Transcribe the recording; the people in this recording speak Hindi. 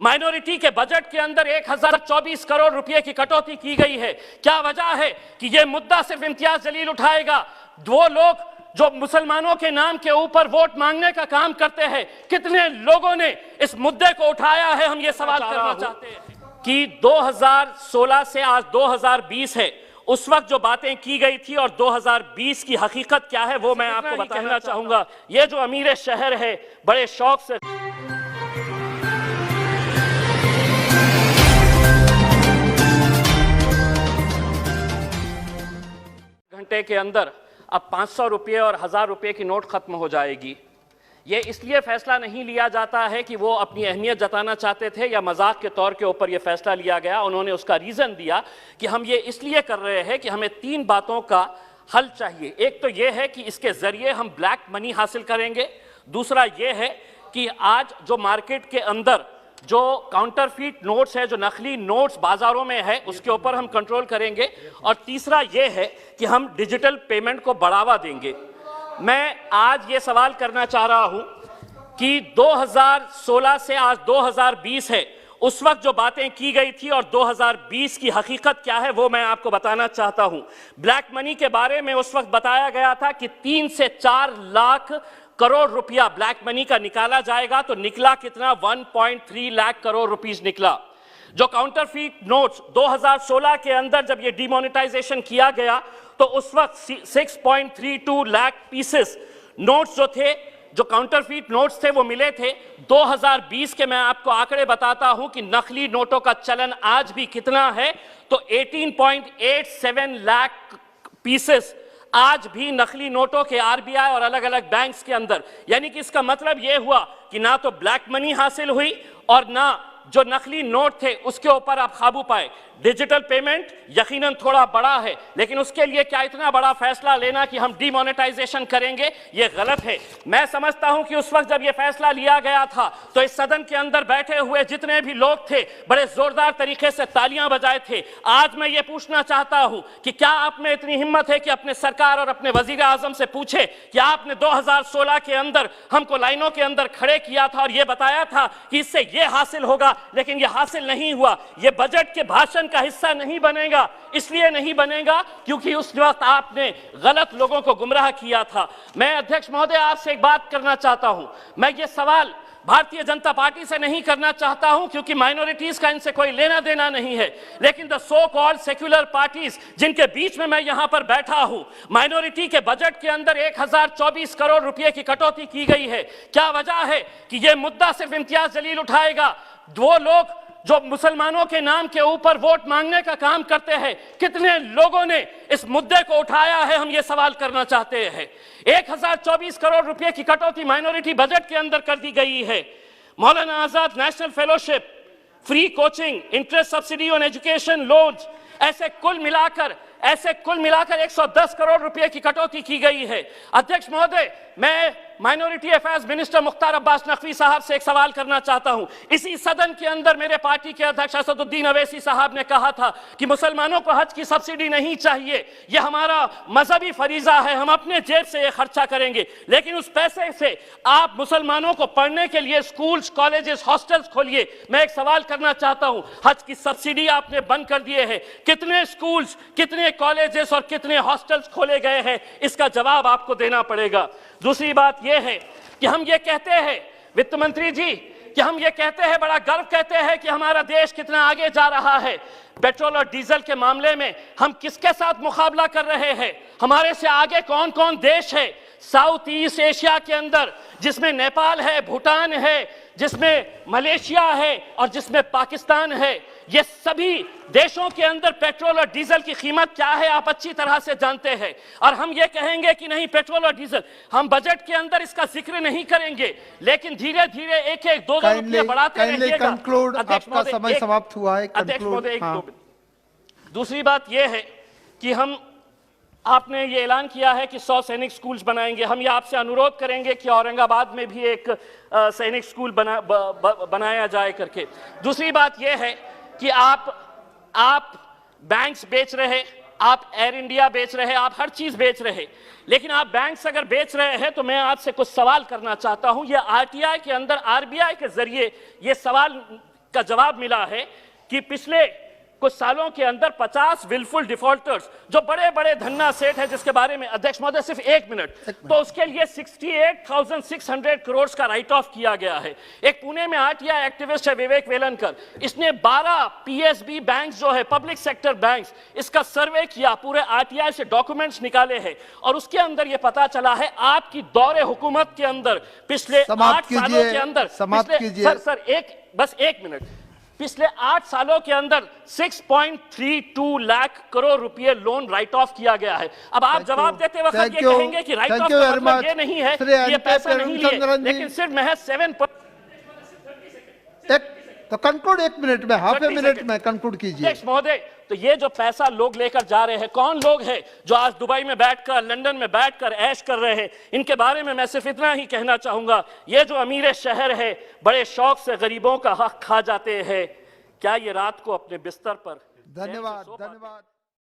माइनॉरिटी के बजट के अंदर 1024 करोड़ रुपए की कटौती की गई है। क्या वजह है कि यह मुद्दा सिर्फ इम्तियाज जलील उठाएगा? वो लोग जो मुसलमानों के नाम के ऊपर वोट मांगने का काम करते हैं, कितने लोगों ने इस मुद्दे को उठाया है? हम ये सवाल करना चाहते हैं कि 2016 से आज 2020 है, उस वक्त जो बातें की गई थी और 2020 की हकीकत क्या है वो मैं आपको बताना चाहूंगा। ये जो अमीर शहर है, बड़े शौक से घंटे के अंदर अब 500 रुपये और 1000 रुपये की नोट खत्म हो जाएगी। ये इसलिए फैसला नहीं लिया जाता है कि वो अपनी अहमियत जताना चाहते थे या मजाक के तौर के ऊपर ये फैसला लिया गया। उन्होंने उसका रीज़न दिया कि हम ये इसलिए कर रहे हैं कि हमें 3 बातों का हल चाहिए। एक तो ये है कि इसके ज़रिए हम ब्लैक मनी हासिल करेंगे। दूसरा ये है कि आज जो मार्केट के अंदर जो काउंटरफीट नोट्स है, जो नकली नोट्स बाज़ारों में है, उसके ऊपर हम कंट्रोल करेंगे। और तीसरा ये है कि हम डिजिटल पेमेंट को बढ़ावा देंगे। मैं आज ये सवाल करना चाह रहा हूं कि 2016 से आज 2020 है, उस वक्त जो बातें की गई थी और 2020 की हकीकत क्या है वो मैं आपको बताना चाहता हूं। ब्लैक मनी के बारे में उस वक्त बताया गया था कि 3 से 4 लाख करोड़ रुपया ब्लैक मनी का निकाला जाएगा, तो निकला कितना? 1.3 लाख करोड़ रुपीस निकला। जो काउंटरफीट नोट्स 2016 के अंदर जब ये डिमोनेटाइजेशन किया गया तो उस वक्त 6.32 लाख पीसेस नोट्स जो थे, जो काउंटरफीट नोट्स थे, वो मिले थे। 2020 के मैं आपको आंकड़े बताता हूं कि नकली नोटों का चलन आज भी कितना है, तो 18.87 लाख पीसेस आज भी नकली नोटों के आरबीआई और अलग अलग बैंक्स के अंदर। यानी कि इसका मतलब यह हुआ कि ना तो ब्लैक मनी हासिल हुई और ना जो नकली नोट थे उसके ऊपर आप काबू पाए। डिजिटल पेमेंट यकीनन थोड़ा बड़ा है, लेकिन उसके लिए क्या इतना बड़ा फैसला लेना कि हम डिमोनेटाइजेशन करेंगे, ये गलत है। मैं समझता हूं कि उस वक्त जब ये फैसला लिया गया था तो इस सदन के अंदर बैठे हुए जितने भी लोग थे बड़े जोरदार तरीके से तालियां बजाए थे। आज मैं ये पूछना चाहता हूं कि क्या आप में इतनी हिम्मत है कि अपने सरकार और अपने वजीर आजम से पूछे कि आपने 2016 के अंदर हमको लाइनों के अंदर खड़े किया था और ये बताया था कि इससे ये हासिल होगा, लेकिन ये हासिल नहीं हुआ। ये बजट के भाषण का हिस्सा नहीं बनेगा। इसलिए नहीं बनेगा क्योंकि उस वक्त आपने गलत लोगों को गुमराह किया था। मैं अध्यक्ष महोदय आपसे एक बात करना चाहता हूं। मैं ये सवाल भारतीय जनता पार्टी से नहीं करना चाहता हूं क्योंकि माइनॉरिटीज का इनसे कोई लेना देना नहीं है, लेकिन the so called secular parties जिनके बीच में मैं यहां पर बैठा हूं, माइनॉरिटी के बजट के अंदर 1024 करोड़ रुपए की कटौती की गई है। क्या वजह है कि यह मुद्दा सिर्फ इम्तियाज जलील उठाएगा? वो लोग जो मुसलमानों के नाम के ऊपर वोट मांगने का काम करते हैं, कितने लोगों ने इस मुद्दे को उठाया है? हम ये सवाल करना चाहते हैं। 1024 करोड़ रुपए की कटौती माइनॉरिटी बजट के अंदर कर दी गई है। Maulana Azad national fellowship, free coaching, interest subsidy on education loans, ऐसे कुल मिलाकर 110 करोड़ रुपए की कटौती की गई है। अध्यक्ष महोदय, मैं minority affairs minister Mukhtar Abbas Naqvi साहब से एक सवाल करना चाहता हूं। इसी सदन के अंदर मेरे पार्टी के अध्यक्ष असदुद्दीन अवैसी साहब ने कहा था कि मुसलमानों को हज की सब्सिडी नहीं चाहिए, यह हमारा मजहबी फरीजा है, हम अपने जेब से यह खर्चा करेंगे। लेकिन उस पैसे से आप मुसलमानों को पढ़ने के लिए स्कूल्स, कॉलेजेस, हॉस्टल्स खोलिए। मैं एक सवाल करना चाहता हूं, हज की सब्सिडी आपने बंद कर दिए है, कितने स्कूल्स, कितने कॉलेजेस और कितने हॉस्टल्स खोले गए हैं? इसका जवाब आपको देना पड़ेगा। दूसरी बात यह है कि हम ये कहते हैं, वित्त मंत्री जी, कि हम ये कहते हैं, बड़ा गर्व कहते हैं कि हमारा देश कितना आगे जा रहा है। पेट्रोल और डीजल के मामले में हम किसके साथ मुकाबला कर रहे हैं? हमारे से आगे कौन कौन देश है साउथ ईस्ट एशिया के अंदर, जिसमें नेपाल है, भूटान है, जिसमें मलेशिया है और जिसमें पाकिस्तान है। ये सभी देशों के अंदर पेट्रोल और डीजल की कीमत क्या है आप अच्छी तरह से जानते हैं। और हम ये कहेंगे कि नहीं, पेट्रोल और डीजल, हम बजट के अंदर इसका जिक्र नहीं करेंगे, लेकिन धीरे धीरे 1-1, 2-2 रुपये बढ़ाते रहिएगा। आपका समय समाप्त हुआ है। अध्यक्ष महोदय, दूसरी बात यह है कि आपने ये ऐलान किया है कि 100 सैनिक स्कूल्स बनाएंगे। हम ये आपसे अनुरोध करेंगे कि औरंगाबाद में भी एक सैनिक स्कूल बनाया जाए करके। दूसरी बात यह है कि आप बैंक्स बेच रहे, आप एयर इंडिया बेच रहे, आप हर चीज बेच रहे, लेकिन आप बैंक्स अगर बेच रहे हैं तो मैं आपसे कुछ सवाल करना चाहता हूं। ये आरटीआई के अंदर आरबीआई के जरिए ये सवाल का जवाब मिला है कि पिछले कुछ सालों के अंदर 50 विलफुल डिफॉल्टर्स, जो बड़े बड़े धन्ना सेठ है, जिसके बारे में अध्यक्ष महोदय सिर्फ एक मिनट, तो उसके लिए 68,600 करोड़ का राइट ऑफ किया गया है। एक पुणे में आरटीआई एक्टिविस्ट है विवेक वेलनकर, इसने 12 पीएसबी बैंक्स जो है पब्लिक सेक्टर बैंक्स, इसका सर्वे किया, पूरे आरटीआई से डॉक्यूमेंट्स निकाले हैं और उसके अंदर यह पता चला है आपकी दौरे हुकूमत के अंदर पिछले 8 सालों के अंदर, बस एक मिनट, पिछले 8 सालों के अंदर 6.32 लाख करोड़ रुपए लोन राइट ऑफ किया गया है। अब आप जवाब देते वक्त ये कहेंगे कि राइट ऑफ का मतलब ये नहीं है कि ये पैसा नहीं लिए, लेकिन सिर्फ महज 7%। तो कंक्लूड 1 मिनट में, हाफ ए मिनट में कंक्लूड कीजिए। अध्यक्ष महोदय, तो ये जो पैसा लोग लेकर जा रहे हैं, कौन लोग हैं जो आज दुबई में बैठकर, लंदन में बैठकर ऐश कर रहे हैं, इनके बारे में मैं सिर्फ इतना ही कहना चाहूंगा, ये जो अमीर शहर है बड़े शौक से गरीबों का हक खा जाते हैं, क्या ये रात को अपने बिस्तर पर धन्यवाद।